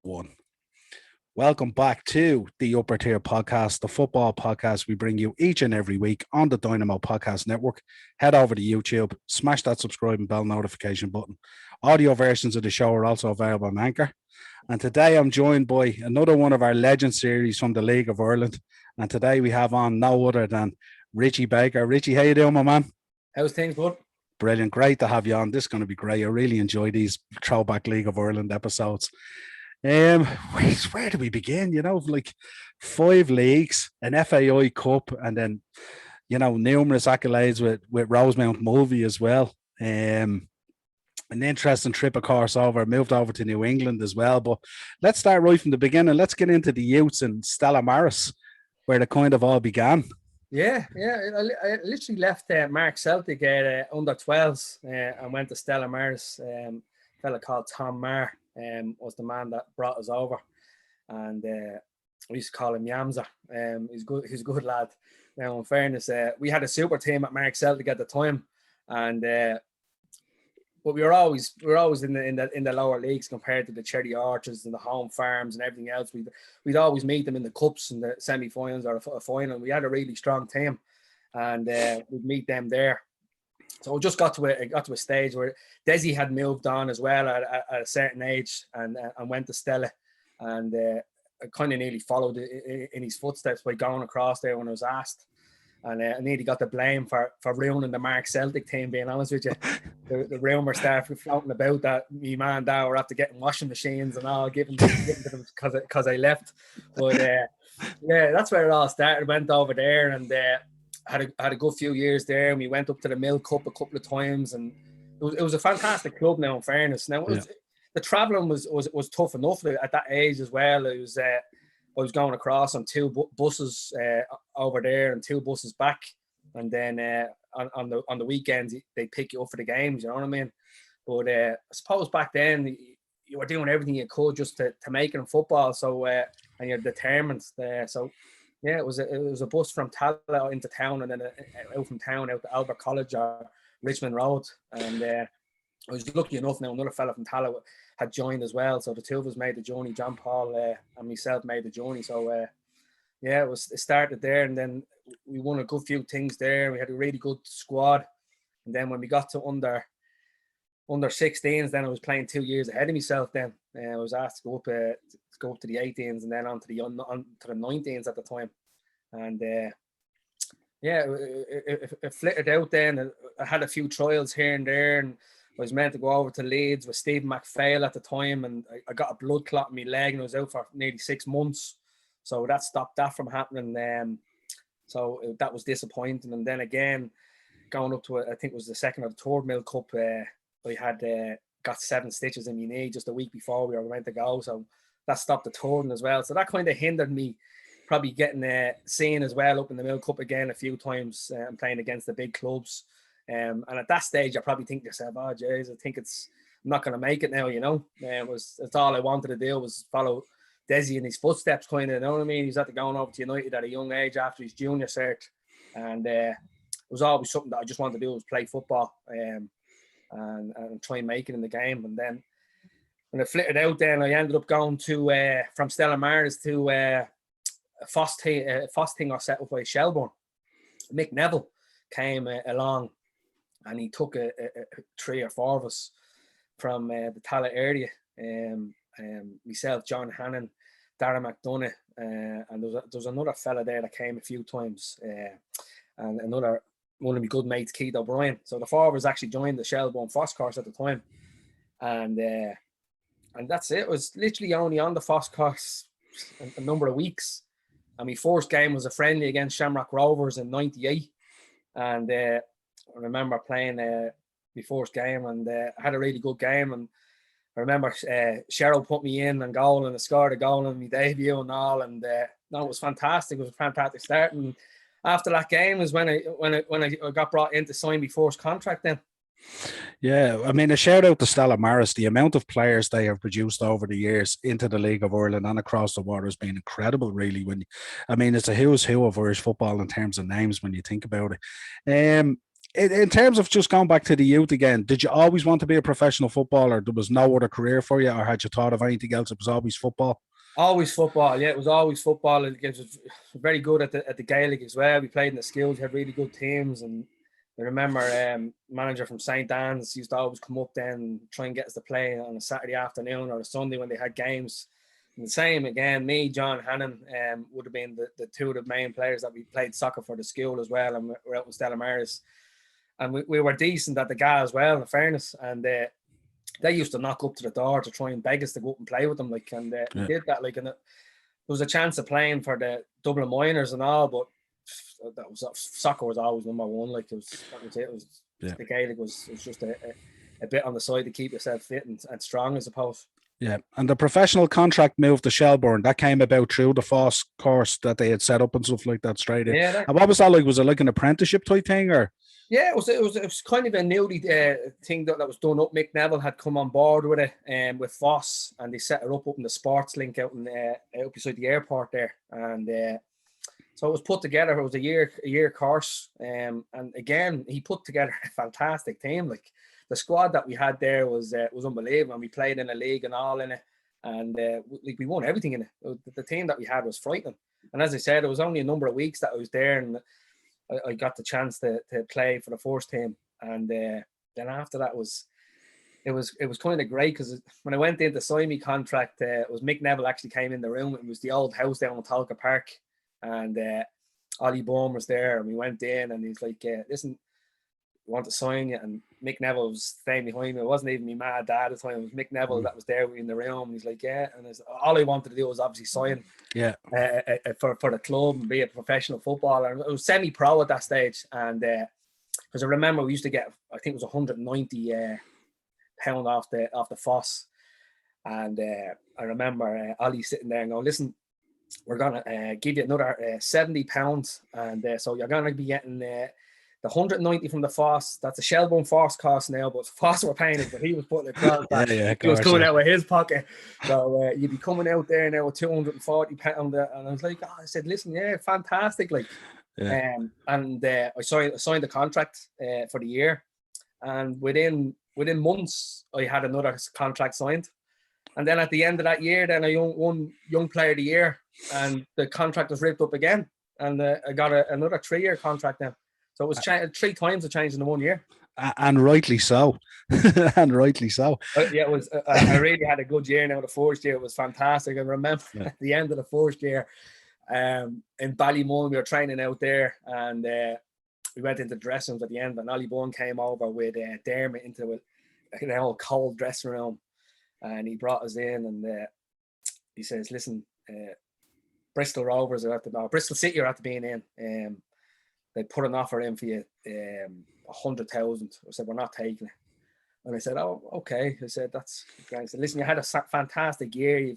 One. Welcome back to the Upper Tier Podcast, the football podcast we bring you each and every week on the Dynamo Podcast Network. Head over to YouTube, smash that subscribe and bell notification button. Audio versions of the show are also available on Anchor. And today I'm joined by another one of our legend series from the League of Ireland. And today we have on no other than Richie Baker. Richie, how you doing, my man? How's things, bud? Brilliant. Great to have you on. This is going to be great. I really enjoy these throwback League of Ireland episodes. Where do we begin? Like 5 leagues, an FAI Cup, and then, numerous accolades with Rosemount Movie as well. An interesting trip, of course, moved over to New England as well. But let's start right from the beginning. Let's get into the youths in Stella Maris, where they kind of all began. Yeah. I literally left Mark Celtic at under 12s and went to Stella Maris. A fella called Tom Marr was the man that brought us over, and we used to call him Yamza. He's a good lad. Now, in fairness, we had a super team at Mark Celtic at the time, and but we were always in the lower leagues compared to the Cherry Orchards and the Home Farms and everything else. We'd always meet them in the cups and the semi-finals or a final. We had a really strong team, and we'd meet them there. So it just got to a stage where Desi had moved on as well at a certain age and went to Stella, and I kind of nearly followed in his footsteps by going across there when I was asked. And I nearly got the blame for ruining the Mark Celtic team, being honest with you. The rumour started floating about that me man and dad were after getting washing machines and all, giving to them because I left. But yeah, that's where it all started. Went over there and had a good few years there. And we went up to the Mill Cup a couple of times. And it was a fantastic club now, in fairness. Now, the travelling was tough enough at that age as well. It was... I was going across on 2 buses over there and 2 buses back, and then on the weekends they pick you up for the games. You know what I mean? But I suppose back then you were doing everything you could just to make it in football. So and you're determined. So yeah, it was a bus from Tala into town, and then out from town out to Albert College or Richmond Road, and I was lucky enough. Now another fella from Tala had joined as well, so the two of us made the journey. John Paul and myself made the journey. So yeah, it started there, and then we won a good few things there. We had a really good squad, and then when we got to under 16s, then I was playing 2 years ahead of myself. Then I was asked to go up to the 18s and then onto the 19s at the time, and yeah, it flitted out. Then I had a few trials here and there, and I was meant to go over to Leeds with Stephen McPhail at the time, and I got a blood clot in my leg, and I was out for nearly 6 months. So that stopped that from happening. So that was disappointing. And then again, going up to I think it was the second or the third Mill Cup, I had got 7 stitches in my knee just a week before we were meant to go. So that stopped the touring as well. So that kind of hindered me probably getting seen as well up in the Mill Cup again a few times and playing against the big clubs. And at that stage, I probably think to yourself, oh, jeez, I think I'm not going to make it now, you know. It's all I wanted to do was follow Desi in his footsteps, kind of, you know what I mean? He's after going over to United at a young age after his junior cert. And it was always something that I just wanted to do was play football and try and make it in the game. And then when it flitted out, then I ended up going to, from Stella Maris to a FOS thing I set up by Shelbourne. Mick Neville came along, and he took 3 or 4 of us from the Tala area. Myself, John Hannon, Darren McDonough, and there was another fella there that came a few times, and another one of my good mates, Keith O'Brien. So the 4 of us actually joined the Shelbourne FOS course at the time, and that's it. It was literally only on the FOS course a number of weeks, and my first game was a friendly against Shamrock Rovers in '98, and I remember playing my first game, and I had a really good game. And I remember Cheryl put me in and goal, and I scored a goal in my debut and all. And no, it was fantastic. It was a fantastic start. And after that game was when I got brought in to sign my first contract. Then Yeah, I mean, a shout out to Stella Maris. The amount of players they have produced over the years into the League of Ireland and across the water has been incredible, really. It's a who's who of Irish football in terms of names when you think about it. In terms of just going back to the youth again, did you always want to be a professional footballer? There was no other career for you, or had you thought of anything else? It was always football. Always football, yeah. It was always football. It was very good at the Gaelic as well. We played in the schools, had really good teams, and I remember manager from St. Anne's used to always come up then and try and get us to play on a Saturday afternoon or a Sunday when they had games. And the same again, me, John Hannon, would have been the two of the main players that we played soccer for the school as well, and we're out with Stella Maris. And we were decent at the GA as well, in fairness. And they used to knock up to the door to try and beg us to go up and play with them, like, and we did that, like, and there was a chance of playing for the Dublin Miners and all, but that was soccer was always number one. Like, that was it. It was the Gaelic was just a bit on the side to keep yourself fit and strong, I suppose. Yeah, and the professional contract move to Shelbourne, that came about through the FOSS course that they had set up and stuff like that straight in. Yeah, and what was that like? Was it like an apprenticeship type thing, or? Yeah, it was kind of a newly thing that was done up. Mick Neville had come on board with it, with FOSS, and they set it up in the sports link out beside the airport there, and so it was put together. It was a year course, and again he put together a fantastic team. Like, the squad that we had there was unbelievable, and we played in a league and all in it, and we won everything in it. The team that we had was frightening, and as I said, it was only a number of weeks that I was there, and I got the chance to play for the first team, and then after that it was kind of great, because when I went in to sign my contract, it was Mick Neville actually came in the room. It was the old house down in Talca Park, and Ollie Bourne was there, and we went in, and he's like, listen, we want to sign you. And Mick Neville was staying behind me. It wasn't even my mad dad at the time. It was Mick Neville that was there in the room. And he's like, yeah. And all I wanted to do was obviously sign for the club and be a professional footballer. And it was semi-pro at that stage. And because I remember we used to get, I think it was 190 pound off the FOSS. And I remember Ollie sitting there and going, listen, we're going to give you another £70. And so you're going to be getting the 190 from the FOSS. That's a Shelbourne FOSS cost now, but FOSS were paying it, but he was putting it across that. He was coming out with his pocket. So you'd be coming out there now with £240. And I was like, I said, listen, yeah, fantastic. Like, and I signed the contract for the year. And within months, I had another contract signed. And then at the end of that year, then I won Young Player of the Year, and the contract was ripped up again. And I got another 3-year contract now. So it was 3 times the change in the 1 year. And rightly so. And rightly so. Yeah, it was. I really had a good year now. The first year was fantastic. I remember at the end of the first year, in Ballymun, we were training out there, and we went into the dressing rooms at the end, and Ollie Bourne came over with Dermot into an old cold dressing room, and he brought us in, and he says, listen, Bristol Rovers are Bristol City are at the being in. They put an offer in for you, 100,000. I said, we're not taking it. And I said, oh, okay. I said, that's great. I said, listen, you had a fantastic year.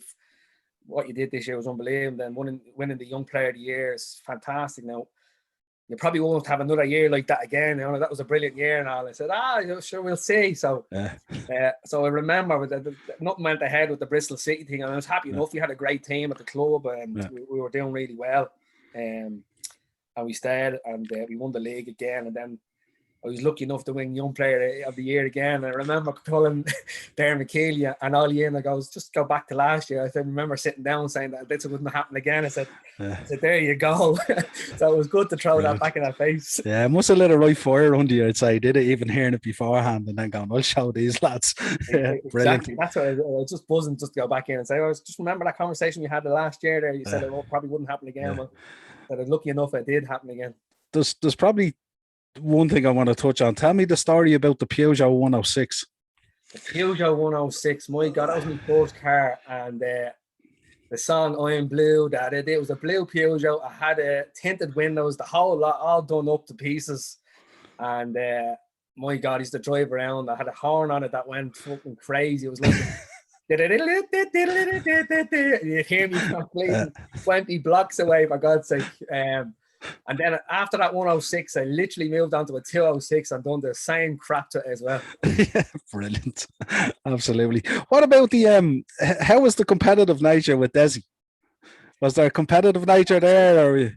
What you did this year was unbelievable. And winning the Young Player of the Year is fantastic. Now, you probably won't have another year like that again. You know, that was a brilliant year and all. I said, sure, we'll see. So, so I remember nothing went ahead with the Bristol City thing. And I was happy enough. We had a great team at the club, and we were doing really well. And we stayed, and we won the league again. And then I was lucky enough to win Young Player of the Year again. And I remember calling Darren McKeely and Ollie in. I goes, just go back to last year. I said, remember sitting down saying that this wouldn't happen again. I said, there you go. So it was good to throw that back in our face. Yeah, it must have lit a right fire under you, I'd say. Did it, even hearing it beforehand and then going, I'll show these lads. Exactly. Brilliant. That's what I was just buzzing just to go back in and say, just remember that conversation we had the last year there. You said it probably wouldn't happen again. Well, that I'm lucky enough it did happen again. There's probably one thing I want to touch on. Tell me the story about the Peugeot 106. The Peugeot 106, my God, that was my first car, and the song I'm Blue, that it was a blue Peugeot. I had tinted windows, the whole lot all done up to pieces, and my God, I used to drive around. I had a horn on it that went fucking crazy. It was like you'd hear me completing 20 blocks away, for God's sake. And then after that 106, I literally moved on to a 206 and done the same crap to it as well. Brilliant. Absolutely. What about the how was the competitive nature with Desi? Was there a competitive nature there, or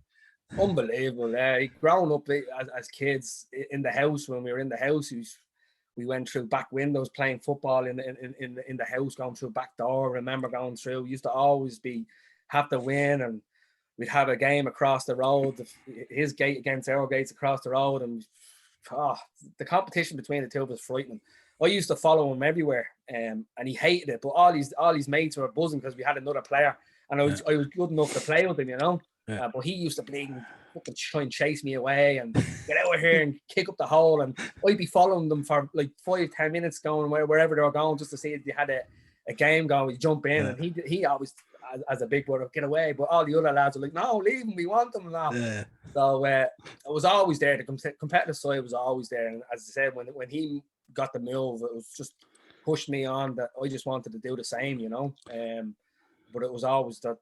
Unbelievable. Growing up as kids in the house, when we were in the house, we went through back windows playing football in the house, going through back door. Remember going through, we used to always have to win, and we'd have a game across the road, his gate against our gates across the road, and the competition between the two was frightening. I used to follow him everywhere, and he hated it, but all his mates were buzzing because we had another player, and I was good enough to play with him, you know. Yeah. But he used to bleed and fucking try and chase me away and get out of here and kick up the hole, and I'd be following them for like 5-10 minutes, going wherever they were going, just to see if they had a game going. We jump in, and he always, as a big brother, get away. But all the other lads were like, "No, leave him. We want them now." Yeah. So it was always there. The competitive side was always there. And as I said, when he got the move, it was just pushed me on that I just wanted to do the same, you know. But it was always that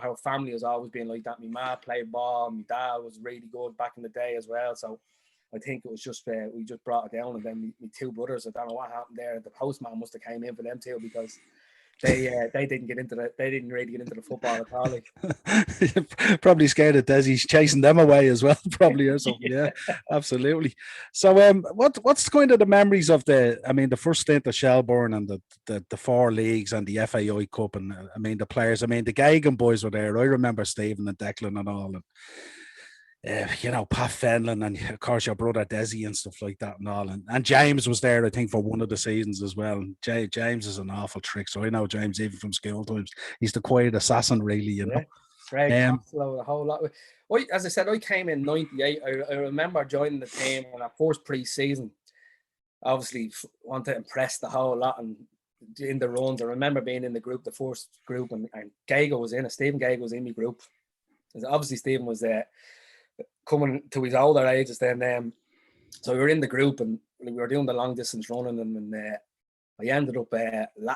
our family has always been like that. My mom played ball. My dad was really good back in the day as well. So I think it was just we just brought it down. And then my two brothers, I don't know what happened there. The postman must have came in for them too, because they didn't really get into the football at all. Like. Probably scared of Desi's chasing them away as well, probably, or something. Yeah, absolutely. So what's kind of the memories of the first stint of Shelbourne and the four leagues and the FAI Cup, and the players, the Gagan boys were there. I remember Stephen and Declan and all, and Pat Fenlon, and of course your brother Desi and stuff like that and all. And James was there, I think, for one of the seasons as well. And James is an awful trick. So I know James even from school times. He's the quiet assassin, really, you know. Greg Costello, a whole lot. As I said, I came in 98. I remember joining the team in our first pre-season. Obviously, wanted to impress the whole lot and in the runs. I remember being in the first group, and Gago was in it. Stephen Gago was in my group. Obviously, Stephen was there. Coming to his older ages then, so we were in the group and we were doing the long distance running, and I ended up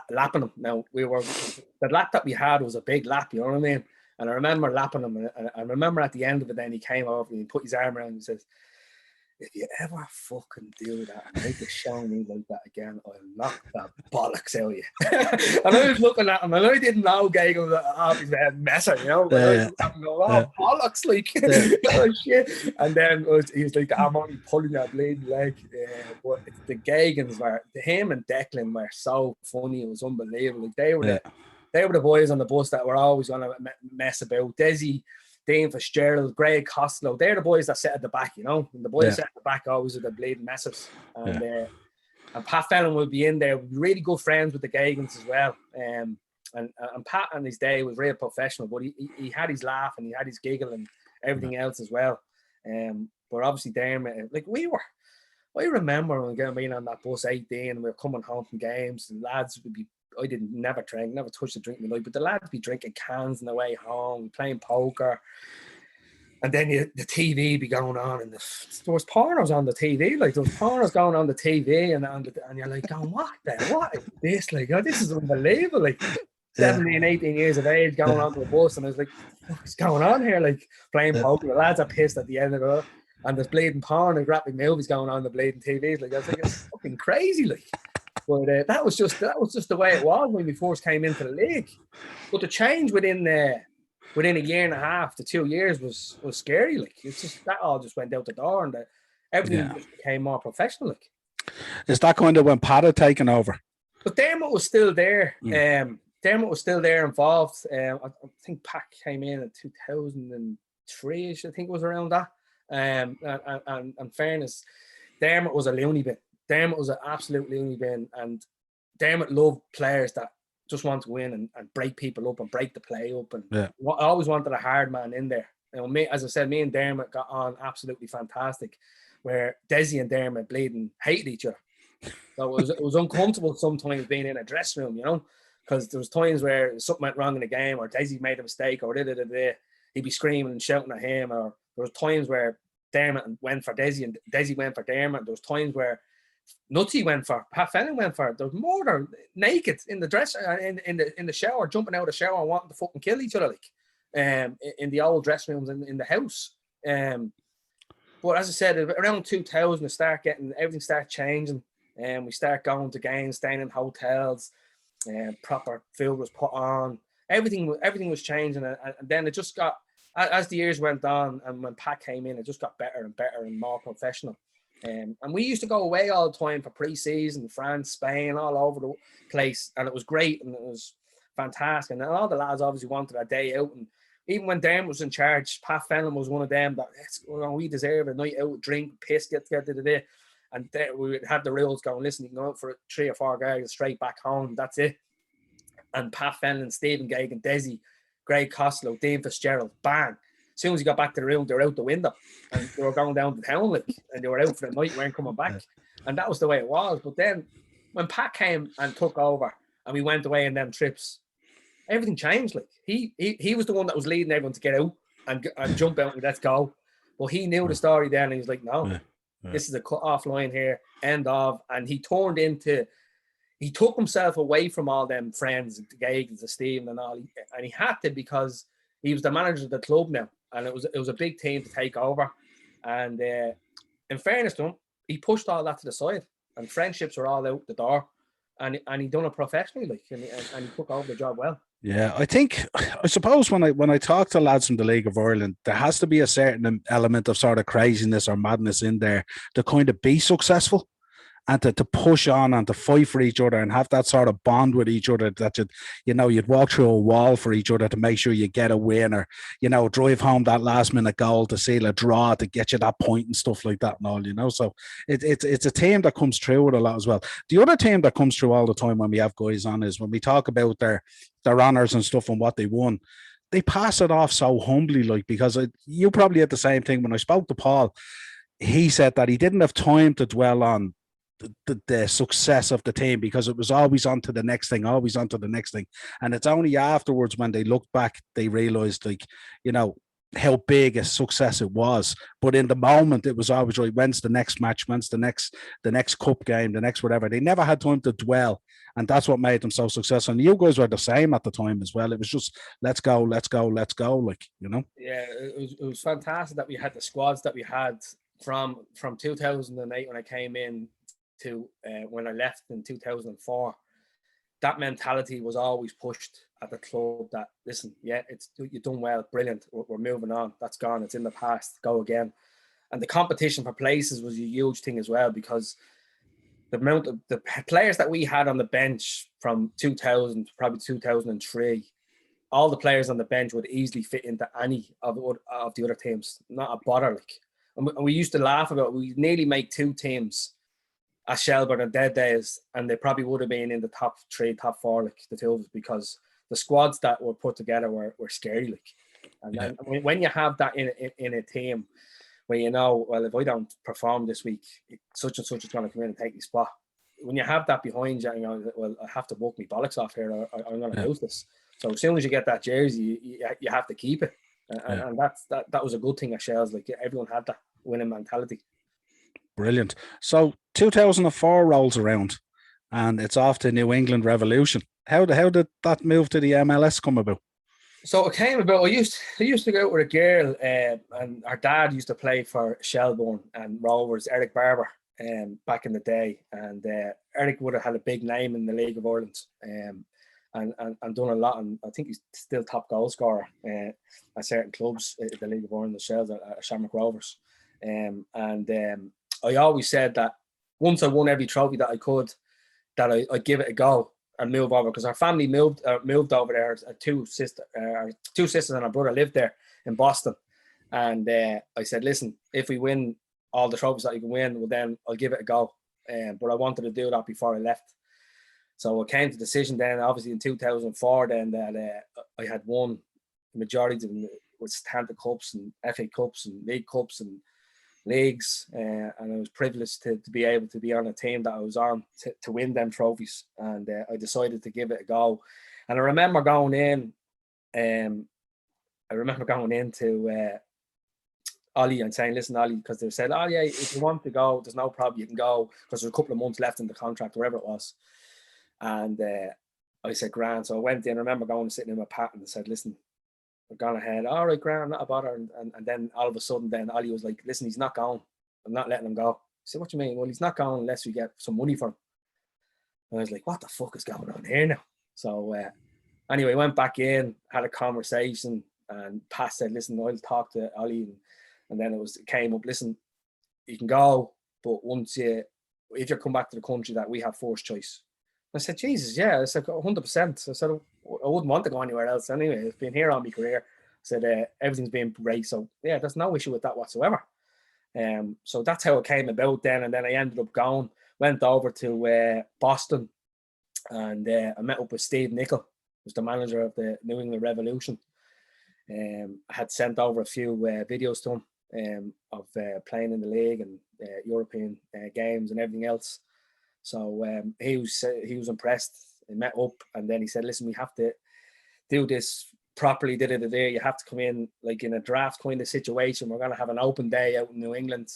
lapping him. Now the lap that we had was a big lap, you know what I mean? And I remember lapping him, and I remember at the end of it, then he came over and he put his arm around and says, "If you ever fucking do that and make a show me like that again, I'll knock that bollocks out of you." And I was looking at him, and I didn't know Gago was off his messer, you know. But I was looking at him going, bollocks, like, oh shit. And then he was like, "I'm only pulling that bleeding leg." But the Gagans him and Declan were so funny. It was unbelievable. Like, they were the boys on the bus that were always going to mess about. Desi, Dane Fitzgerald, Greg Costello, they're the boys that sit at the back, you know. And the boys sit at the back always are the bleeding messes. And Pat Fenlon would be in there. We'd be really good friends with the Gagans as well. And Pat on his day was real professional, but he had his laugh and he had his giggle and everything else as well. But obviously, Dermot, like I remember when being on that bus 18 and we were coming home from games, and lads would be, I never touched a drink in my life, but the lads be drinking cans on the way home, playing poker. And then the TV be going on, and there was pornos on the TV. Like, there was pornos going on the TV, and you're like, going, what is this? Like, oh, this is unbelievable. Like, 17, 18 years of age going onto a bus, and I was like, what's going on here? Like, playing poker. The lads are pissed at the end of it, and there's bleeding porn and graphic movies going on the bleeding TVs. Like, I was like, it's fucking crazy. Like, but that was just the way it was when we first came into the league. But the change within a year and a half to 2 years was scary. Like, it's just that all just went out the door, and everything just became more professional. Like, is that kind of when Pat had taken over? But Dermot was still there. Dermot was still there, involved. I think Pat came in 2003ish. I think it was around that. And fairness, Dermot was a loony bin. Dermot was an absolute loony bin, and Dermot loved players that just want to win and break people up and break the play up. And I always wanted a hard man in there. You know, as I said, me and Dermot got on absolutely fantastic, where Desi and Dermot bleeding hated each other. So it was uncomfortable sometimes being in a dressing room, you know, because there was times where something went wrong in the game, or Desi made a mistake, or he'd be screaming and shouting at him. Or there was times where Dermot went for Desi and Desi went for Dermot. There was times where Nutsy went for Pat Fenlon went for it. There was more than naked in the dress in the shower, jumping out of the shower, wanting to fucking kill each other, like in the old dressing rooms in the house. But as I said, around 2000, everything started changing, and we start going to games, staying in hotels, and proper food was put on. Everything was changing, and then it just got as the years went on, and when Pat came in, it just got better and better and more professional. And we used to go away all the time for pre-season, France, Spain, all over the place, and it was great and it was fantastic. And all the lads obviously wanted a day out, and even when Dan was in charge, Pat Fenlon was one of them that we deserve a night out, drink, piss, get together. And we would have the rules going, listen, you can go out for 3 or 4 guys straight back home, that's it. And Pat Fenlon, Stephen Gagan, Desi, Greg Costello, Dean Fitzgerald, bang. As soon as you got back to the room, they were out the window and they were going down to town, like, and they were out for the night, weren't coming back. And that was the way it was. But then when Pat came and took over and we went away on them trips, everything changed. Like he was the one that was leading everyone to get out and jump out and let's go. But he knew the story then, and he was like, no, this is a cut off line here, end of. And he took himself away from all them friends, the Gags, the Stephen and all, and he had to, because he was the manager of the club now, and it was a big team to take over. And in fairness to him, he pushed all that to the side, and friendships were all out the door, and he done it professionally, like, and he took over the job well. Yeah, I suppose when I talk to lads from the League of Ireland, there has to be a certain element of sort of craziness or madness in there to kind of be successful. And to push on and to fight for each other and have that sort of bond with each other that you'd walk through a wall for each other to make sure you get a win, or, drive home that last minute goal to seal a draw to get you that point and stuff like that and all, So it's a team that comes through with a lot as well. The other team that comes through all the time when we have guys on is when we talk about their honours and stuff and what they won. They pass it off so humbly, like, because you probably had the same thing. When I spoke to Paul, he said that he didn't have time to dwell on the success of the team because it was always on to the next thing, and it's only afterwards when they looked back they realized, like, how big a success it was. But in the moment it was always right, when's the next match, when's the next cup game, the next whatever. They never had time to dwell, and that's what made them so successful. And you guys were the same at the time as well. It was just let's go, like, Yeah, it was fantastic that we had the squads that we had from 2008 when I came in to when I left in 2004. That mentality was always pushed at the club that, listen, yeah, you've done well, brilliant, we're moving on, that's gone, it's in the past, go again. And the competition for places was a huge thing as well, because the amount of the players that we had on the bench from 2000 to probably 2003, all the players on the bench would easily fit into any of the other teams, not a bother. Like, and we used to laugh about it. We nearly make 2 teams at Shelburne in dead days, and they probably would have been in the top 3, top 4, like the two of us, because the squads that were put together were scary. Like, and when you have that in a team where well, if I don't perform this week, such and such is going to come in and take the spot. When you have that behind you, well, I have to walk my bollocks off here, or I'm going to lose this. So as soon as you get that jersey, you have to keep it, and that was a good thing at Shells. Like, everyone had that winning mentality. Brilliant. So 2004 rolls around and it's off to New England Revolution. How did that move to the MLS come about? So it came about, I used to go out with a girl, and her dad used to play for Shelbourne and Rovers, Eric Barber, back in the day. And Eric would have had a big name in the League of Ireland, and done a lot. And I think he's still top goal scorer at certain clubs in the League of Ireland, the Shells at Shamrock Rovers. I always said that once I won every trophy that I could, that I'd give it a go and move over, because our family moved over there. Two sisters and our brother lived there in Boston, and I said, listen, if we win all the trophies that you can win, well, then I'll give it a go. But I wanted to do that before I left. So I came to the decision then, obviously in 2004, then that I had won the majority of them with Santa Cups and FA Cups and League Cups and leagues, and I was privileged to be able to be on a team that I was on to win them trophies, and I decided to give it a go. And I remember going in, to Ollie and saying, listen, Ollie, because they said, oh yeah, if you want to go, there's no problem, you can go, because there's a couple of months left in the contract, wherever it was. And I said, grand. So I went in. I remember going and sitting in my pat and said, listen, we're gone ahead. All right, grand, not a bother. And then all of a sudden, then Ollie was like, listen, he's not going. I'm not letting him go. I said, what do you mean? Well, he's not going unless we get some money for him. And I was like, what the fuck is going on here now? So anyway, went back in, had a conversation, And Pat said, listen, I'll talk to Ollie. And then it came up, listen, you can go, but if you come back to the country, that we have first choice. I said, Jesus, yeah. I said, 100%. I said, I wouldn't want to go anywhere else anyway. It's been here all my career. I said, everything's been great. So, yeah, there's no issue with that whatsoever. So that's how it came about then. And then I ended up went over to Boston, and I met up with Steve Nicol, who's the manager of the New England Revolution. I had sent over a few videos to him of playing in the league and European games and everything else. So he was impressed. He met up, and then he said, listen, we have to do this properly. You have to come in like in a draft kind of situation. We're going to have an open day out in New England.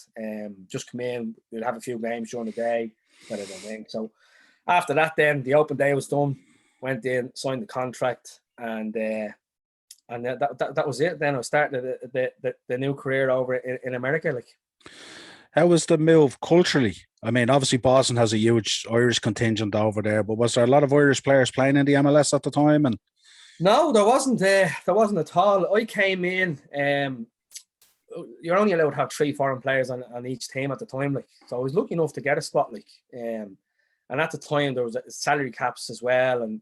Just come in. We'll have a few games during the day. So after that, then the open day was done. Went in, signed the contract, and that was it. Then I started the new career over in America. Like, how was the move culturally? I mean, obviously Boston has a huge Irish contingent over there, but was there a lot of Irish players playing in the MLS at the time? And no, there wasn't. There wasn't at all. I came in. You're only allowed to have 3 foreign players on each team at the time. Like, so I was lucky enough to get a spot. Like, and at the time there was salary caps as well, and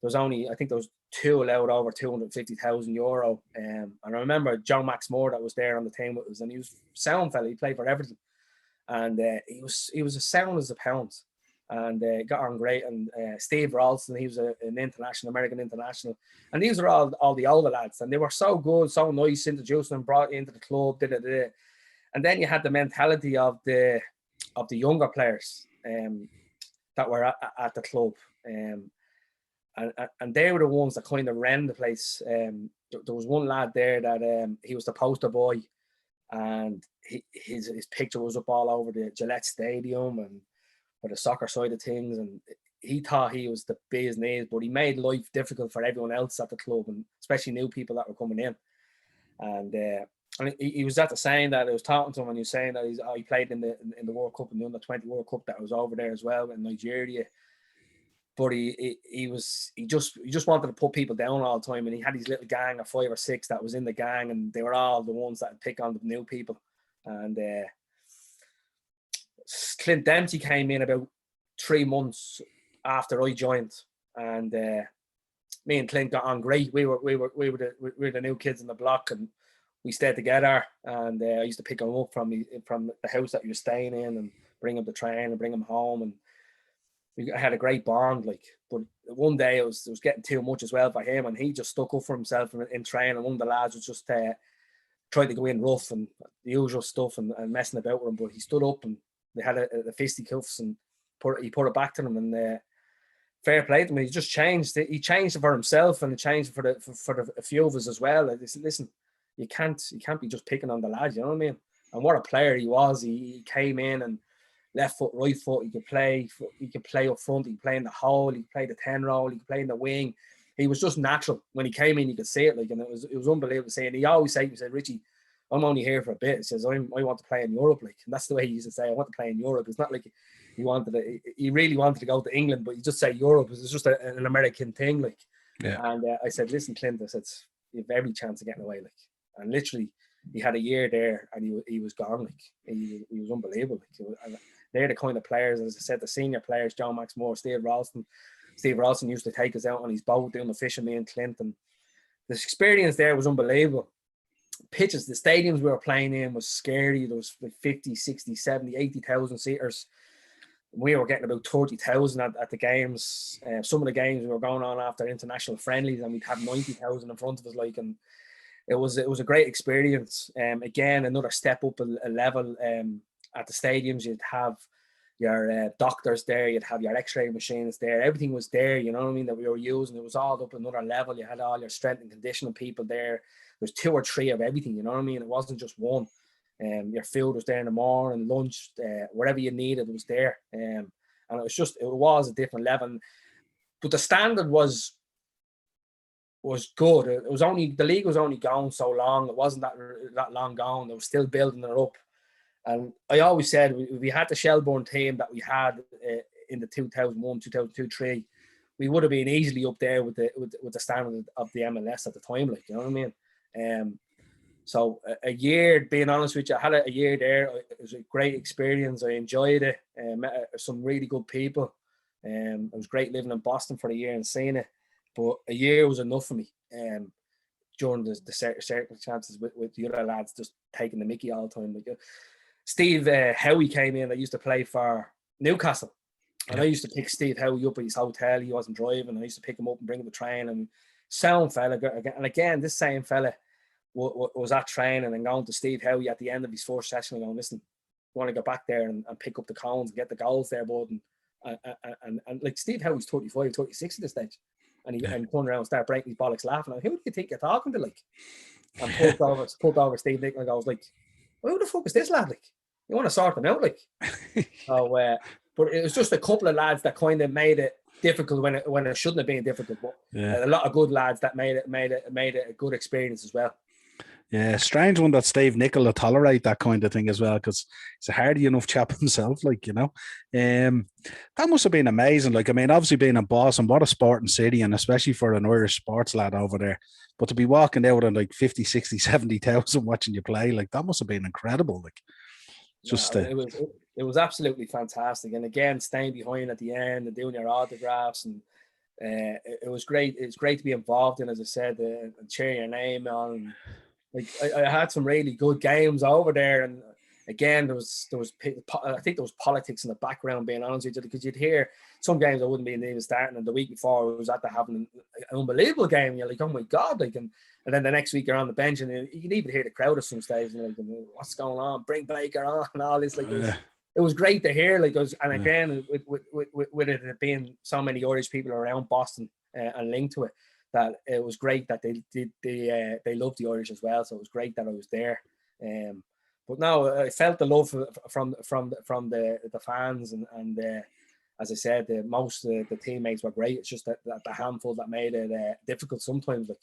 there was only, I think there was 2 allowed over €250,000. And I remember John Max Moore that was there on the team with us, and he was a sound fella. He played for everything, and he was as sound as a pound, and got on great. And Steve Ralston, he was an international, American international, and these are all the older lads, and they were so good, so nice, introduced them, brought into the club, and then you had the mentality of the younger players that were at the club. And they were the ones that kind of ran the place. There was one lad there that he was the poster boy, and his picture was up all over the Gillette Stadium and for the soccer side of things. And he thought he was the bee's knees, but he made life difficult for everyone else at the club, and especially new people that were coming in. And he was at the saying that I was talking to him, and he was saying that he played in the World Cup, in the Under-20 World Cup that was over there as well in Nigeria. But he just wanted to put people down all the time, and he had his little gang of 5 or 6 that was in the gang, and they were all the ones that would pick on the new people. And Clint Dempsey came in about 3 months after I joined, and me and Clint got on great. We were the new kids in the block, and we stayed together. And I used to pick him up from the house that he was staying in, and bring him to train and bring him home, and we had a great bond. Like, but one day it was getting too much as well for him, and he just stuck up for himself in training. One of the lads was just tried to go in rough and the usual stuff and messing about with him, but he stood up, and they had the fisticuffs, and he put it back to them, and fair play to him. He just changed it. He changed it for himself, and he changed it for a few of us as well. Like, listen, you can't be just picking on the lads, you know what I mean? And what a player he was. He came in, and left foot, right foot. He could play up front. He could play in the hole. He could play the 10 role. He could play in the wing. He was just natural. When he came in, you could see it. Like, and it was unbelievable to see. And he always said, Richie, I'm only here for a bit. He says, I want to play in Europe. Like, and that's the way he used to say, I want to play in Europe. It's not like he really wanted to go to England, but he just said Europe. It's just an American thing. Like, yeah. And I said, listen, Clint, I said, you have every chance of getting away. Like, and literally, he had a year there, and he was gone. Like, he was unbelievable. Like, they're the kind of players, as I said, the senior players, John Max Moore, Steve Ralston. Steve Ralston used to take us out on his boat doing the fishing, me and Clint. And the experience there was unbelievable. Pitches, the stadiums we were playing in was scary. There was like 50, 60, 70, 80,000 seaters. We were getting about 30,000 at the games. Some of the games we were going on after international friendlies, and we'd have 90,000 in front of us. Like, and it was a great experience. Again, another step up a level. At the stadiums, you'd have your doctors there, you'd have your x-ray machines there. Everything was there, you know what I mean, that we were using. It was all up another level. You had all your strength and conditioning people there. There's 2 or 3 of everything, you know what I mean? It wasn't just one. Your food was there in the morning, lunch, whatever you needed was there. And it was a different level. But the standard was good. It was only, the league was only going so long. It wasn't that long gone. They were still building it up. And I always said, we had the Shelbourne team that we had in the 2001, 2002, 3. We would have been easily up there with the standard of the MLS at the time, like, you know what I mean? So a year, being honest with you, I had a year there. It was a great experience. I enjoyed it. Met some really good people. It was great living in Boston for a year and seeing it. But a year was enough for me. During the circumstances with the other lads just taking the mickey all the time. Like, Steve Howie came in. I used to play for Newcastle. And I used to pick Steve Howie up at his hotel. He wasn't driving. I used to pick him up and bring him to train. And sound fella. And again, this same fella was at training and going to Steve Howie at the end of his first session and going, listen, you want to go back there and pick up the cones and get the goals there, bud. And like Steve Howie's 35, 36 at this stage. And he turned around and started breaking his bollocks laughing. Like, who do you think you're talking to? Like, and pulled over Steve Nick and goes, like, well, who the fuck is this lad? Like, you want to sort them out, like. So, but it was just a couple of lads that kind of made it difficult when it shouldn't have been difficult. But a lot of good lads that made it a good experience as well. Yeah, strange one that Steve Nichol will tolerate that kind of thing as well, because he's a hardy enough chap himself, like, you know. That must have been amazing. Like, I mean, obviously being in Boston, what a sporting city, and especially for an Irish sports lad over there. But to be walking out on like 50, 60, 70,000 watching you play, like, that must have been incredible. Like, just it was absolutely fantastic. And again, staying behind at the end and doing your autographs, and it was great. It's great to be involved in, as I said, and cheering your name on. Like, I had some really good games over there, and again, there was I think there was politics in the background, being honest with you, because you'd hear some games I wouldn't be even starting, and the week before I was at having an unbelievable game. And you're like, oh my god, like, and then the next week you're on the bench, and you can even hear the crowd at some stage, and like, what's going on? Bring Baker on, and all this. Like, it was great to hear. Like, and again, with it being so many Irish people around Boston and linked to it, that it was great that they loved the Irish as well. So it was great that I was there. But no, I felt the love from the fans, and as I said, most of the teammates were great. It's just that the handful that made it difficult sometimes. Like,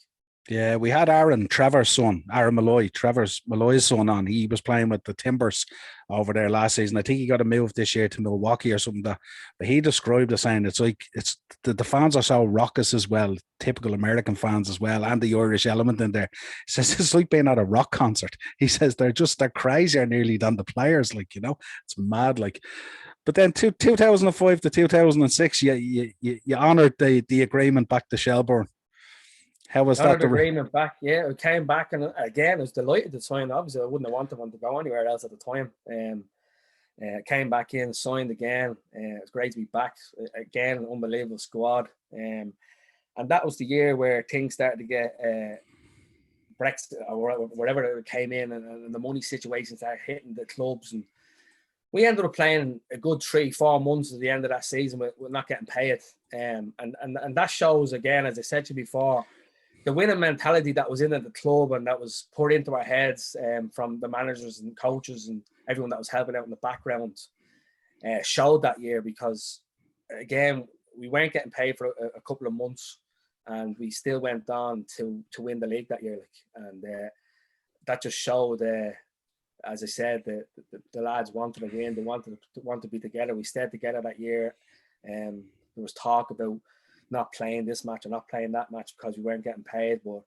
yeah, we had Aaron Malloy, Trevor's Malloy's son on. He was playing with the Timbers over there last season. I think he got a move this year to Milwaukee or something. But he described it saying it's like the fans are so raucous as well, typical American fans as well, and the Irish element in there. He says it's like being at a rock concert. He says they're crazier nearly than the players. Like, you know, it's mad. Like, but then 2005 to 2006, you honoured the agreement back to Shelbourne. How was that? The agreement back? Yeah, it came back, and again, I was delighted to sign. Obviously, I wouldn't have wanted to go anywhere else at the time. Came back in, signed again. It was great to be back again. An unbelievable squad. And that was the year where things started to get Brexit or whatever it came in, and the money situation started hitting the clubs, and we ended up playing a good 3-4 months at the end of that season with not getting paid. And that shows, again, as I said to you before, the winning mentality that was in at the club and that was put into our heads from the managers and coaches and everyone that was helping out in the background showed that year, because, again, we weren't getting paid for a couple of months, and we still went on to win the league that year. Like, and that just showed, as I said, the lads wanted to win. They wanted to be together. We stayed together that year. There was talk about not playing this match or not playing that match because we weren't getting paid, but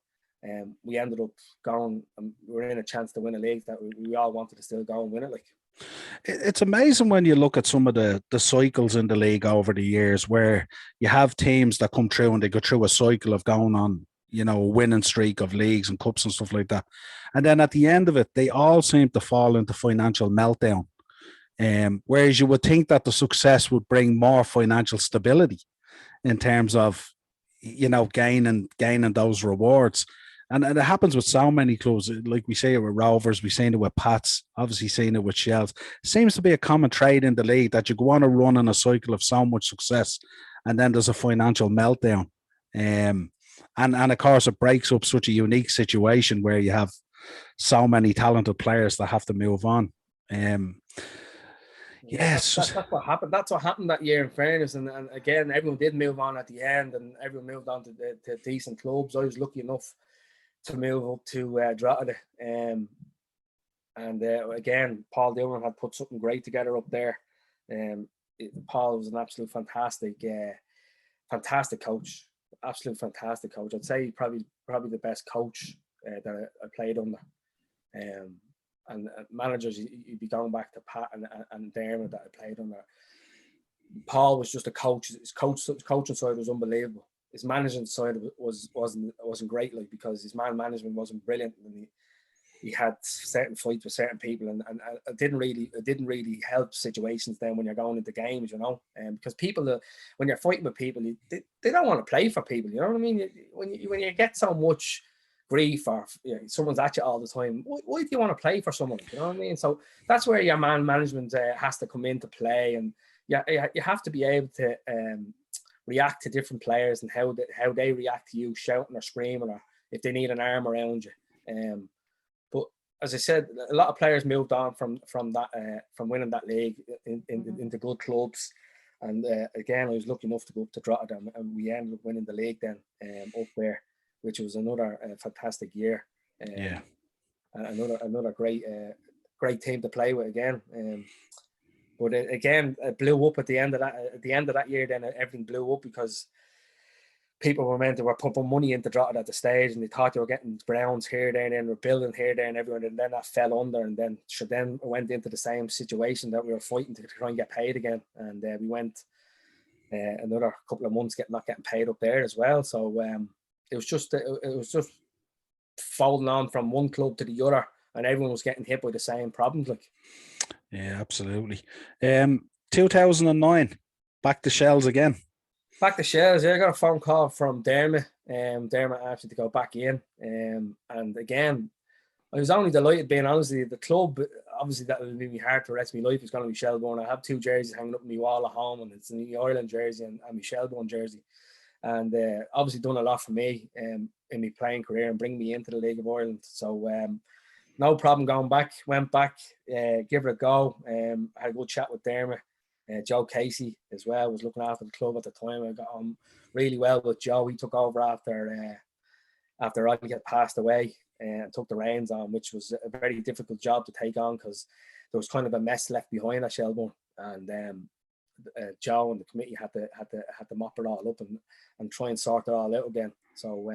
we ended up going, and we were in a chance to win a league that we all wanted to still go and win it. Like, it's amazing when you look at some of the cycles in the league over the years, where you have teams that come through and they go through a cycle of going on, you know, a winning streak of leagues and cups and stuff like that, and then at the end of it, they all seem to fall into financial meltdown. Whereas you would think that the success would bring more financial stability in terms of, you know, gaining those rewards. And it happens with so many clubs. Like we say it with Rovers, we've seen it with Pats, obviously seen it with Shells. It seems to be a common trait in the league that you go on a run in a cycle of so much success, and then there's a financial meltdown. And of course, it breaks up such a unique situation where you have so many talented players that have to move on. Yes, that's what happened. That's what happened that year, in fairness. And again, everyone did move on at the end, and everyone moved on to decent clubs. I was lucky enough to move up to Drogheda. And again, Paul Dillon had put something great together up there. Paul was an absolute fantastic coach. Absolute fantastic coach. I'd say probably the best coach that I played under. And managers, you'd be going back to Pat and Dermot that I played under. Paul was just a coach. His coaching side was unbelievable. His management side wasn't great, like, because his man management wasn't brilliant, and he had certain fights with certain people, and it didn't really help situations then when you're going into games, you know, because people, when you're fighting with people, they don't want to play for people, you know what I mean? When you get so much grief, or someone's at you all the time, why do you want to play for someone? You know what I mean? So that's where your man management has to come into play, and you have to be able to react to different players and how they react to you shouting or screaming, or if they need an arm around you. But as I said, a lot of players moved on from winning that league into good clubs. And again, I was lucky enough to go up to Drogheda, and we ended up winning the league then up there, which was another fantastic year. Another great team to play with again. But again, it blew up at the end of that year. Then everything blew up because people were pumping money into Drogheda at the stage, and they thought they were getting grounds here, there, and then we're building here, there, and everyone, and then that fell under, and then went into the same situation that we were fighting to try and get paid again, and we went another couple of months not getting paid up there as well. So it was just folding on from one club to the other, and everyone was getting hit by the same problems, like. Yeah, absolutely. 2009, back to Shells again. Back to Shells, yeah. I got a phone call from Dermot. Dermot asked me to go back in. And again, I was only delighted, being honest with you. The club, obviously, that would be hard for the rest of my life. It's going to be Shelbourne. I have 2 jerseys hanging up on my wall at home, and it's the Ireland jersey and my Shelbourne jersey. And obviously done a lot for me in my playing career and bring me into the League of Ireland. So no problem going back. Went back, give it a go. Had a good chat with Dermot. Joe Casey as well was looking after the club at the time. I got on really well with Joe. He took over after Rodney had passed away and took the reins on, which was a very difficult job to take on because there was kind of a mess left behind at Shelbourne, and Joe and the committee had to mop it all up and try and sort it all out again. So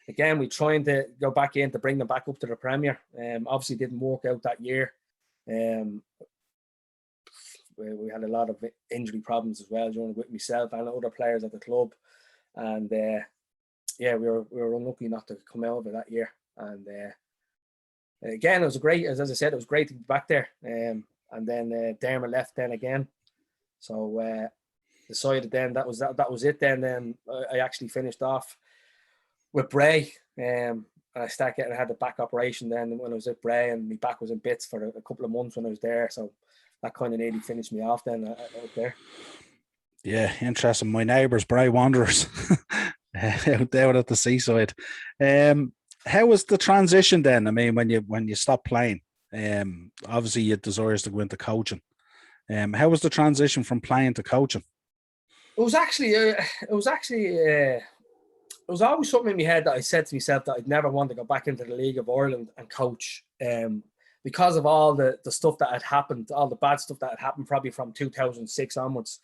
again, we trying to go back in to bring them back up to the Premier. Obviously didn't work out that year. We had a lot of injury problems as well with myself and other players at the club, and we were unlucky not to come out of it that year. And again, it was as I said, it was great to be back there. And then Dermot left then again, so decided then that was it. Then I actually finished off with Bray. I had the back operation then when I was at Bray, and my back was in bits for a couple of months when I was there. So that kind of nearly finished me off then out there. Yeah, interesting. My neighbours, Bray Wanderers, out there at the seaside. How was the transition then? I mean, when you stopped playing, obviously you had desires to go into coaching. How was the transition from playing to coaching? It was always something in my head that I said to myself that I'd never want to go back into the League of Ireland and coach. Because of all the stuff that had happened, all the bad stuff that had happened probably from 2006 onwards,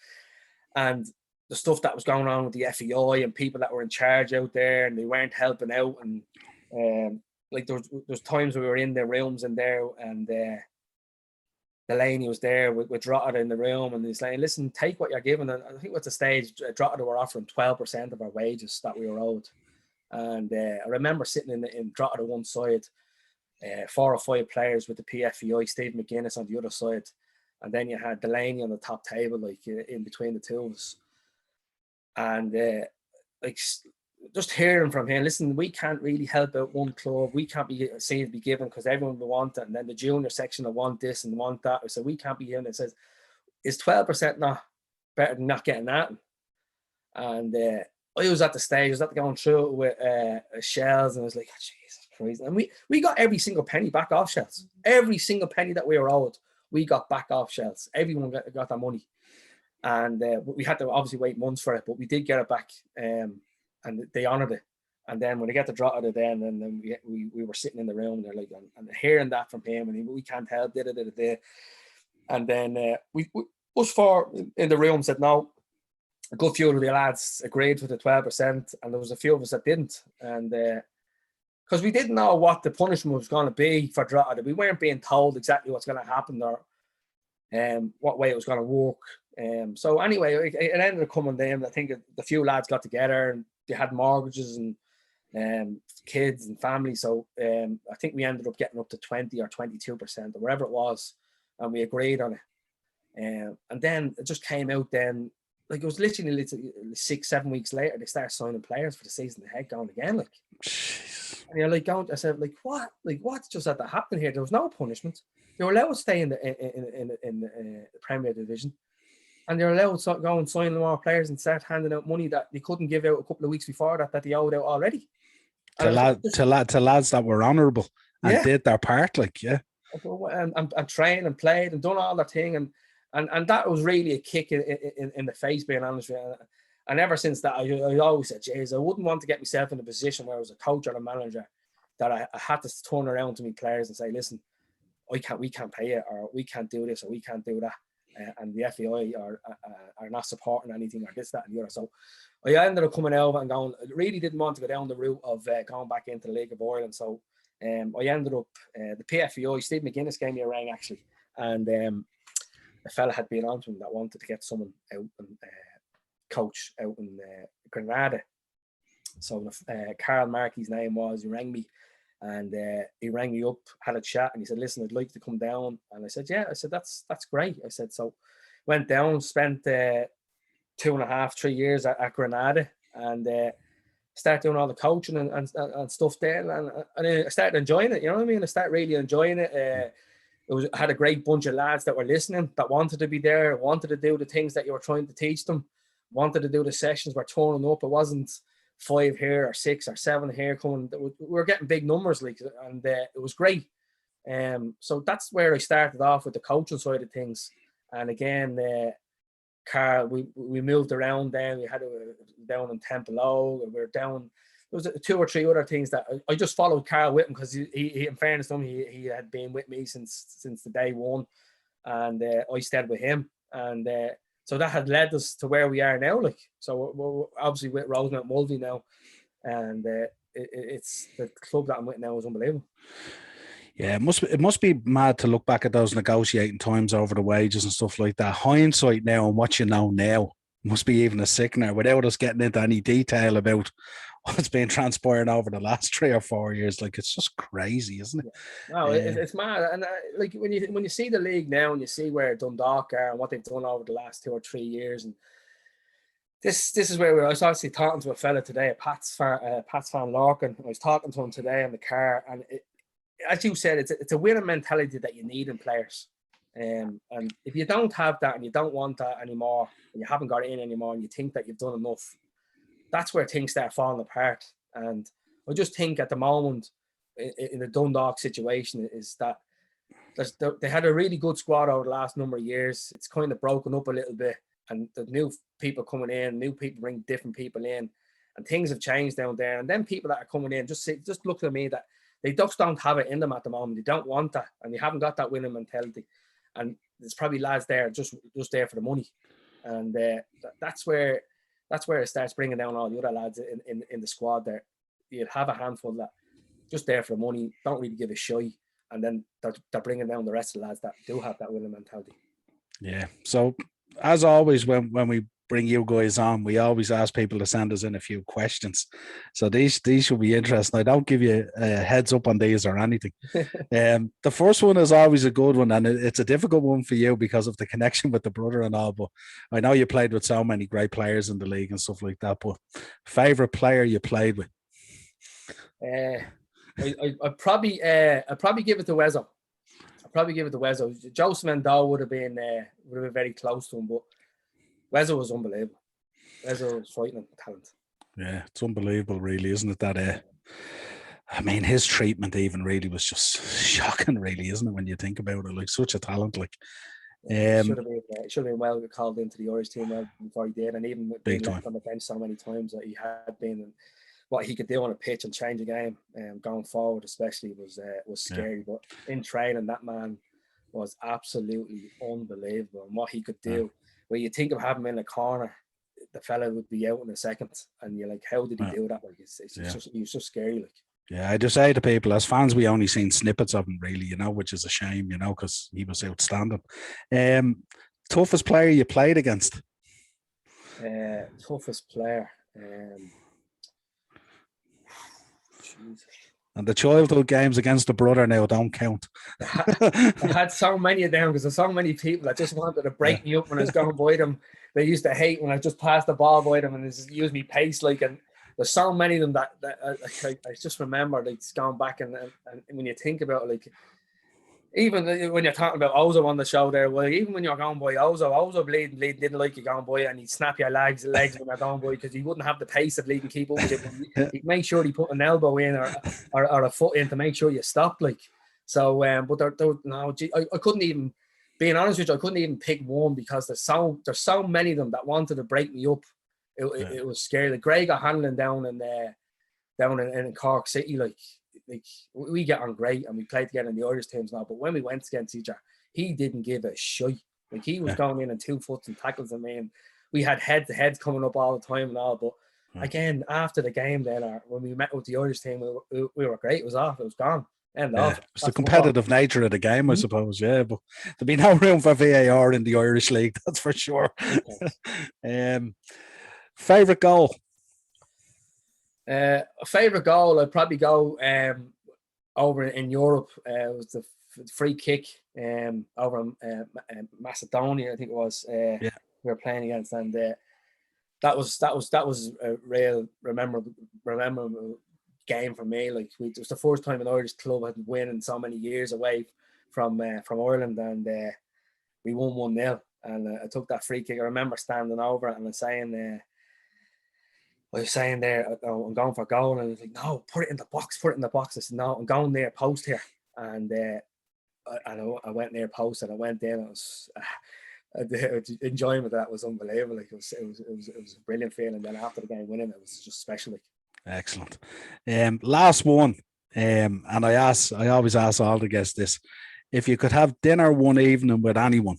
and the stuff that was going on with the FEI and people that were in charge out there and they weren't helping out. And like there's times we were in the rooms in there, and Delaney was there with Drogheda in the room, and he's like, listen, take what you're given. And I think at the stage, Drogheda were offering 12% of our wages that we were owed. And I remember sitting in Drogheda one side, 4 or 5 players with the PFEI, Steve McGuinness on the other side, and then you had Delaney on the top table, like in between the two of us. And like just hearing from him, listen, we can't really help out one club. We can't be seen to be given because everyone will want it, and then the junior section will want this and want that. So we can't be given. It says, is 12% not better than not getting that? And I was at the stage, I was at going through it with Shells, and I was like, oh, Jesus Christ. And we got every single penny back off Shells. Every single penny that we were owed, we got back off Shells. Everyone got that money. And we had to obviously wait months for it, but we did get it back, and they honoured it. And then when they get to Drogheda then, and then we were sitting in the room, and they're like, and hearing that from him, and we can't help, and then us 4 in the room said no. A good few of the lads agreed with the 12%, and there was a few of us that didn't. And because we didn't know what the punishment was going to be for Drogheda. We weren't being told exactly what's going to happen or what way it was going to work. So anyway, it ended up coming down. I think the few lads got together and they had mortgages and kids and family. So I think we ended up getting up to 20 or 22% or whatever it was, and we agreed on it. And then it just came out then, like it was literally 6-7 weeks later, they started signing players for the season ahead going again. Like, and you're like, going, I said, like, what? Like, what just had to happen here? There was no punishment. They were allowed to stay in the Premier Division. And they're allowed to go and sign more players and start handing out money that they couldn't give out a couple of weeks before that they owed out already. To lads that were honourable and did their part, like, and trained and played and done all their thing, and that was really a kick in the face, being honest with you. And ever since that, I always said, "Jeez, I wouldn't want to get myself in a position where I was a coach or a manager that I had to turn around to my players and say, listen, we can't pay it, or we can't do this, or we can't do that." And the FAI are not supporting anything or this, that, and the other. So I ended up coming over and going, I really didn't want to go down the route of going back into the League of Ireland. So I ended up, the PFAI, Steve McGuinness gave me a ring actually. And a fella had been on to him that wanted to get someone out and coach out in Granada. So Carl Markey's name was, he rang me. And he rang me up, had a chat, and he said, listen, I'd like to come down. And I said, yeah. I said, that's great. I said, so went down, spent 2.5-3 years at Granada, and started doing all the coaching and stuff there. And I started enjoying it, you know what I mean? I started really enjoying it. I had a great bunch of lads that were listening, that wanted to be there, wanted to do the things that you were trying to teach them, wanted to do the sessions, were turning up. It wasn't 5 here or 6 or 7 here coming. We were getting big numbers, like, and it was great. So that's where I started off with the coaching side of things. And again, Carl, we moved around. Then we had down in Templeogue, and we were down. There was 2 or 3 other things that I just followed Carl with him, because he in fairness to him, he had been with me since the day one, and I stayed with him. And so that had led us to where we are now. Like, so we're obviously with Rosemount Mulvey now, and it's the club that I'm with now is unbelievable. Yeah, it must be mad to look back at those negotiating times over the wages and stuff like that. Hindsight now and what you know now must be even a sickener, without us getting into any detail about what's been transpiring over the last 3 or 4 years. Like, it's just crazy, isn't it? No, it's mad. And like when you see the league now and you see where Dundalk are and what they've done over the last 2 or 3 years, and this is where I was actually talking to a fella today, a Pats fan, Larkin. I was talking to him today in the car, and as you said, it's a winning mentality that you need in players. And if you don't have that and you don't want that anymore, and you haven't got it in anymore, and you think that you've done enough, that's where things start falling apart. And I just think at the moment, in the Dundalk situation, is that they had a really good squad over the last number of years. It's kind of broken up a little bit, and the new people coming in, new people bring different people in, and things have changed down there. And then people that are coming in just look at me that they just don't have it in them at the moment. They don't want that, and they haven't got that winning mentality. And there's probably lads there just there for the money, and that's where it starts bringing down all the other lads in the squad. There, you'd have a handful that just there for the money, don't really give a shy, and then they're bringing down the rest of the lads that do have that winning mentality. Yeah. So as always, when we bring you guys on, we always ask people to send us in a few questions. So these should be interesting. I don't give you a heads up on these or anything. The first one is always a good one, and it's a difficult one for you because of the connection with the brother and all. But I know you played with so many great players in the league and stuff like that. But favorite player you played with? I'd probably give it to Wezzo. Joseph Endo would have been very close to him, but Wezzo was unbelievable. Wezzo was frightening talent. Yeah, it's unbelievable, really, isn't it? That I mean, his treatment even really was just shocking, really, isn't it? When you think about it, like, such a talent, like. Should have been well called into the Irish team before he did, and even being left on the bench so many times that he had been, and what he could do on a pitch and change a game, going forward especially was scary. Yeah. But in training, that man was absolutely unbelievable, and what he could do. Yeah. Where you think of having him in the corner, the fella would be out in a second, and you're like, how did he do that? Like, it's just scary. Like, Yeah, I just say to people, as fans, we only seen snippets of him, really, which is a shame, because he was outstanding. Um, Toughest player you played against? Toughest player. Jesus. And the childhood games against the brother now don't count. I had so many of them because there's so many people that just wanted to break me up when I was going by them. They used to hate when I just passed the ball by them and they just used me pace and there's so many of them that I just remember going back and when you think about it, even when you're talking about Ozo on the show there, well, even when you're going by Ozo bleeding didn't like you going by and he'd snap your legs when you're going by because he wouldn't have the pace of leading keep up with you. But he'd make sure he put an elbow in or a foot in to make sure you stopped. So, but no, I couldn't even, being honest with you, I couldn't even pick one because there's so many of them that wanted to break me up. It was scary. Greg O'Hanlon down in Cork City, we get on great and we played together in the Irish teams now. But when we went against each other, he didn't give a shite. He was going in 2 foots and tackles at me, and we had head-to-heads coming up all the time and all. But again, after the game, then when we met with the Irish team, we were great. It was off. It was gone. It's the competitive nature of the game, I suppose. Yeah, but there'll be no room for VAR in the Irish league, that's for sure. Favorite goal? A favorite goal, I'd probably go over in Europe. It was the free kick over in Macedonia, I think it was. We were playing against, and that was a real rememberable game for me. It was the first time an Irish club had won in so many years away from Ireland, and we won 1-0. And I took that free kick. I remember standing over it and saying. I was saying there, I'm going for a goal, and I was like, no, put it in the box. I said, no, I'm going near post here. And I went near post and I went in. The enjoyment of that was unbelievable. It was a brilliant feeling. Then after the game winning, it was just special. Excellent. Last one. And I always ask all the guests this: if you could have dinner one evening with anyone,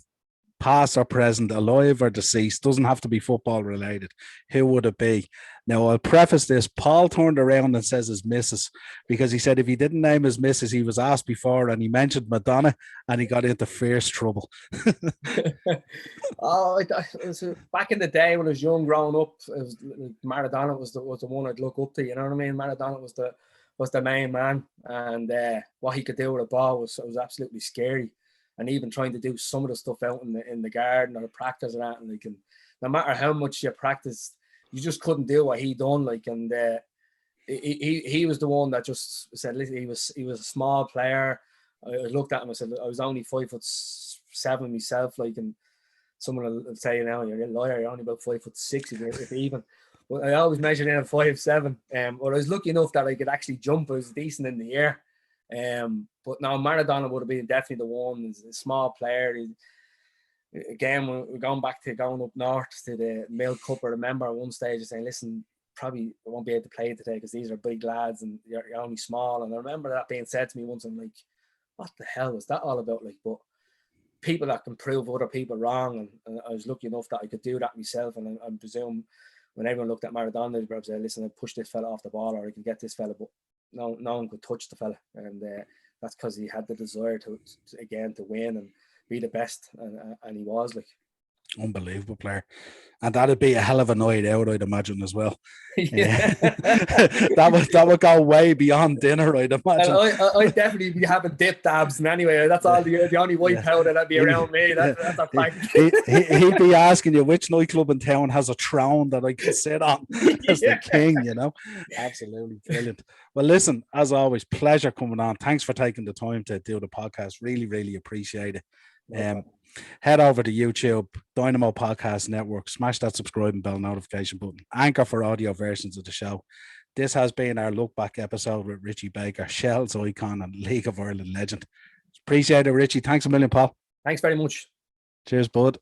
past or present, alive or deceased, doesn't have to be football related, who would it be? Now, I'll preface this. Paul turned around and says his missus, because he said if he didn't name his missus, he was asked before and he mentioned Madonna and he got into fierce trouble. Back in the day when I was young, growing up, Maradona was the one I'd look up to. You know what I mean? Maradona was the main man, and what he could do with a ball was absolutely scary. And even trying to do some of the stuff out in the garden or the practice or that, and no matter how much you practiced, you just couldn't do what he done. And he was the one that just said, listen, he was a small player. I looked at him and said, I was only 5'7" myself, and someone will say, you're a liar, you're only about 5'6" if even. Well, I always measured in at 5'7". But I was lucky enough that I could actually jump. I was decent in the air. But now Maradona would have been definitely the one. He's a small player. Again, we're going back to going up north to the Milk Cup. I remember at one stage saying, listen, probably I won't be able to play today because these are big lads and you're only small. And I remember that being said to me once. I'm like, what the hell was that all about? But people that can prove other people wrong, and I was lucky enough that I could do that myself. And I presume when everyone looked at Maradona, they'd probably say, listen, I push this fella off the ball, or I can get this fella, but no one could touch the fella. And that's because he had the desire to win and be the best, and he was unbelievable player. And that'd be a hell of a night out, I'd imagine, as well. Yeah. that would go way beyond dinner, I'd imagine. I'd definitely be having dip dabs, and anyway, that's all the only white powder that'd be around me. That's a fact. He'd be asking you which nightclub in town has a throne that I can sit on as the king, Absolutely brilliant. Well, listen, as always, pleasure coming on. Thanks for taking the time to do the podcast. Really, really appreciate it. Head over to YouTube, Dynamo Podcast Network, smash that subscribe and bell notification button. Anchor for audio versions of the show. This has been our look back episode with Richie Baker, Shell's icon and League of Ireland legend. Appreciate it, Richie. Thanks a million, Paul. Thanks very much. Cheers, bud.